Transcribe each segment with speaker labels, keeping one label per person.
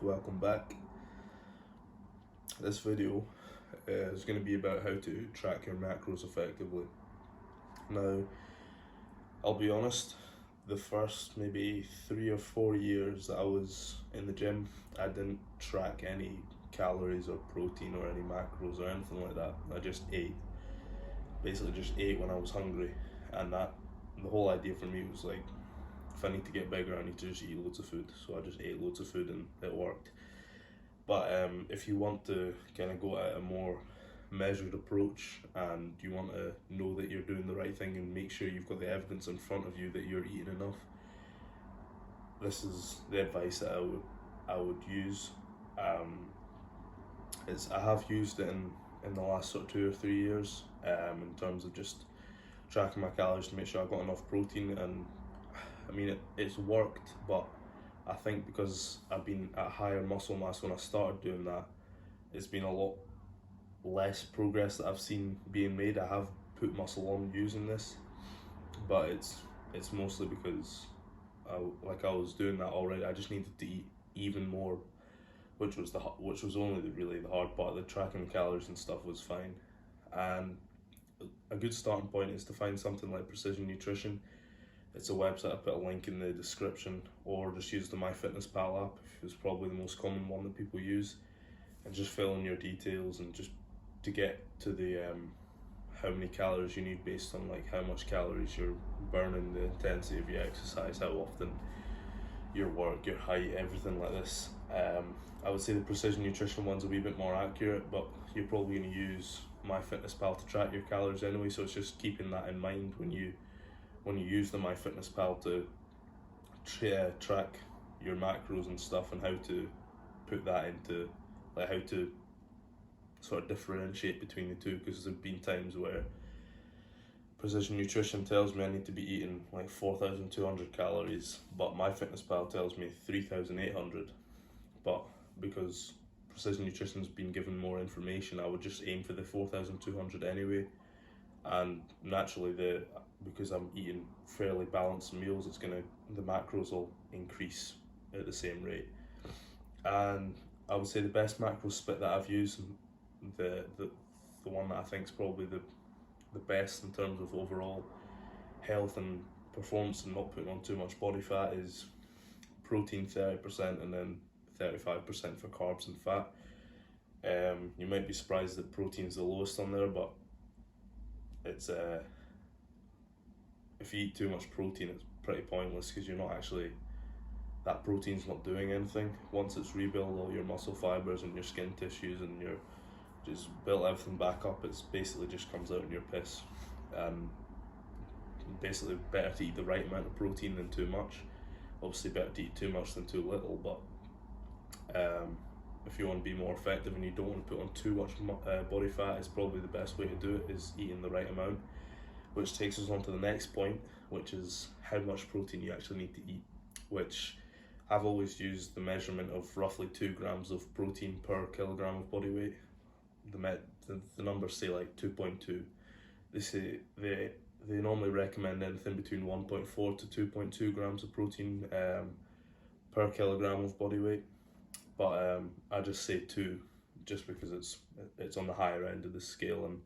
Speaker 1: welcome back. This video is going to be about how to track your macros effectively. Now, I'll be honest, the first maybe 3 or 4 years that I was in the gym, I didn't track any calories or protein or any macros or anything like that. I just ate. Basically just ate when I was hungry, and the whole idea for me was like, if I need to get bigger, I need to just eat loads of food. So I just ate loads of food and it worked. But if you want to kind of go at a more measured approach and you want to know that you're doing the right thing and make sure you've got the evidence in front of you that you're eating enough, this is the advice that I would use. I have used it in the last sort of 2 or 3 years in terms of just tracking my calories to make sure I've got enough protein, and I mean it's worked, but I think because I've been at higher muscle mass when I started doing that, it's been a lot less progress that I've seen being made. I have put muscle on using this, but it's mostly because I was doing that already. I just needed to eat even more, which was only really the hard part. The tracking calories and stuff was fine, and a good starting point is to find something like Precision Nutrition. It's a website. I put a link in the description, or just use the MyFitnessPal app. It's probably the most common one that people use, and just fill in your details and just to get to the how many calories you need based on like how much calories you're burning, the intensity of your exercise, how often, your work, your height, everything like this. I would say the Precision Nutrition one's a wee bit more accurate, but you're probably going to use MyFitnessPal to track your calories anyway, so it's just keeping that in mind when you use the MyFitnessPal to track your macros and stuff, and how to put that into, like, how to sort of differentiate between the two, because there've been times where Precision Nutrition tells me I need to be eating like 4,200 calories, but MyFitnessPal tells me 3,800. But because Precision Nutrition's been given more information, I would just aim for the 4,200 anyway. And naturally, because I'm eating fairly balanced meals, the macros will increase at the same rate. And I would say the best macro split that I've used, the one that I think is probably the best in terms of overall health and performance and not putting on too much body fat, is protein 30% and then 35% for carbs and fat. You might be surprised that protein's the lowest on there, but it's if you eat too much protein, it's pretty pointless, because that protein's not doing anything. Once it's rebuilt all your muscle fibers and your skin tissues and your just built everything back up, it's basically just comes out in your piss. Basically better to eat the right amount of protein than too much. Obviously better to eat too much than too little, but if you want to be more effective and you don't want to put on too much body fat, it's probably the best way to do it, is eating the right amount. Which takes us on to the next point, which is how much protein you actually need to eat, which I've always used the measurement of roughly 2 grams of protein per kilogram of body weight. The numbers say like 2.2. They say they normally recommend anything between 1.4 to 2.2 grams of protein per kilogram of body weight, but I just say 2 just because it's on the higher end of the scale. And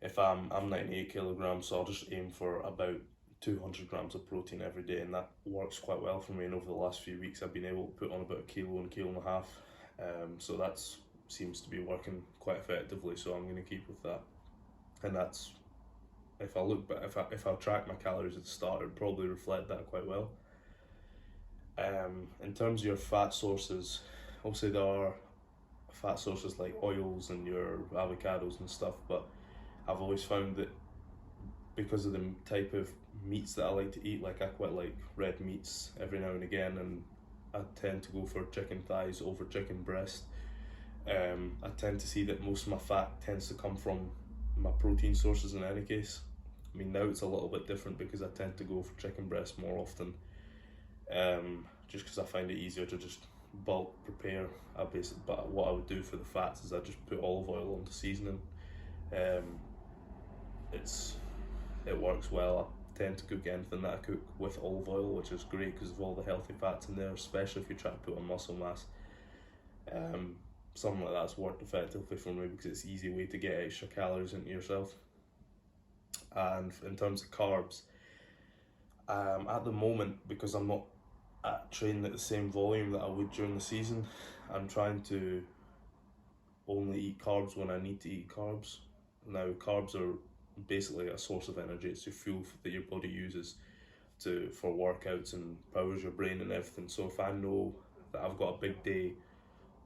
Speaker 1: if I'm 98 kilograms, so I'll just aim for about 200 grams of protein every day, and that works quite well for me. And over the last few weeks, I've been able to put on about 1 kilo and 1.5 kilos. So that seems to be working quite effectively. So I'm going to keep with that. And that's, if I look back, if I track my calories at the start, it would probably reflect that quite well. In terms of your fat sources, obviously there are fat sources like oils and your avocados and stuff, but I've always found that because of the type of meats that I like to eat, like I quite like red meats every now and again, and I tend to go for chicken thighs over chicken breast. I tend to see that most of my fat tends to come from my protein sources in any case. I mean, now it's a little bit different because I tend to go for chicken breast more often, just because I find it easier to just bulk prepare. But what I would do for the fats is I just put olive oil onto seasoning. It works well. I tend to cook anything that I cook with olive oil, which is great because of all the healthy fats in there, especially if you're trying to put on muscle mass. Something like that's worked effectively for me because it's an easy way to get extra calories into yourself. And in terms of carbs, at the moment, because I'm not training at the same volume that I would during the season, I'm trying to only eat carbs when I need to eat carbs. Now, carbs are basically a source of energy. It's your fuel that your body uses for workouts and powers your brain and everything. So if I know that I've got a big day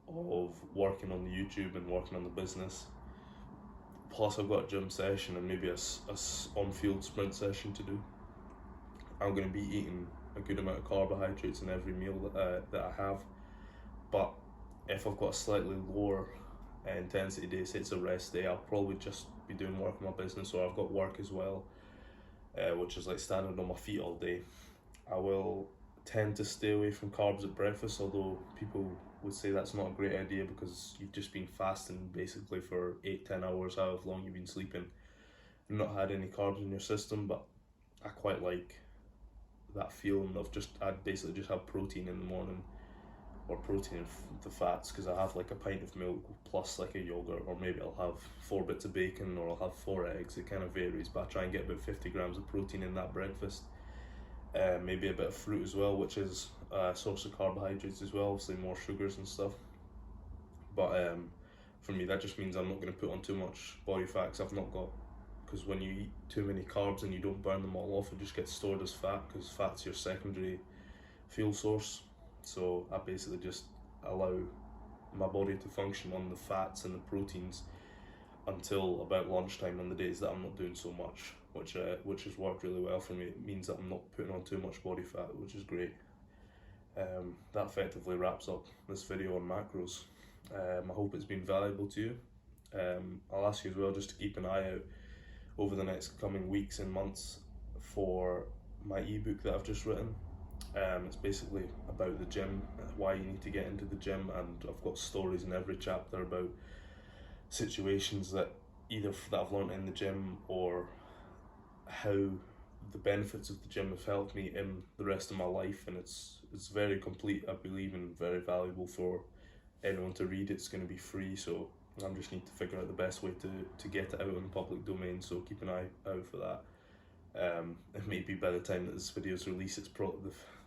Speaker 1: of working on the YouTube and working on the business, plus I've got a gym session and maybe a on-field sprint session to do, I'm going to be eating a good amount of carbohydrates in every meal that I have. But if I've got a slightly lower intensity day, say it's a rest day, I'll probably just be doing work on my business, or I've got work as well, which is like standing on my feet all day. I will tend to stay away from carbs at breakfast, although people would say that's not a great idea because you've just been fasting basically for 8-10 hours, however long you've been sleeping, and not had any carbs in your system. But I quite like that feeling of I'd basically just have protein in the morning, or protein and the fats, because I have like a pint of milk plus like a yogurt, or maybe I'll have 4 bits of bacon, or I'll have 4 eggs. It kind of varies, but I try and get about 50 grams of protein in that breakfast. Maybe a bit of fruit as well, which is a source of carbohydrates as well, obviously more sugars and stuff. But for me, that just means I'm not going to put on too much body fat, because when you eat too many carbs and you don't burn them all off, it just gets stored as fat, because fat's your secondary fuel source. So I basically just allow my body to function on the fats and the proteins until about lunchtime on the days that I'm not doing so much, which has worked really well for me. It means that I'm not putting on too much body fat, which is great. That effectively wraps up this video on macros. I hope it's been valuable to you. I'll ask you as well just to keep an eye out over the next coming weeks and months for my ebook that I've just written. It's basically about the gym, why you need to get into the gym, and I've got stories in every chapter about situations that I've learned in the gym, or how the benefits of the gym have helped me in the rest of my life. And it's very complete, I believe, and very valuable for anyone to read. It's going to be free, so I just need to figure out the best way to get it out in the public domain, so keep an eye out for that. It may be by the time that this video is released,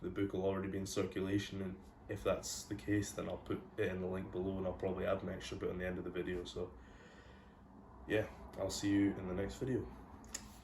Speaker 1: the book will already be in circulation, and if that's the case, then I'll put it in the link below, and I'll probably add an extra bit on the end of the video. So yeah, I'll see you in the next video.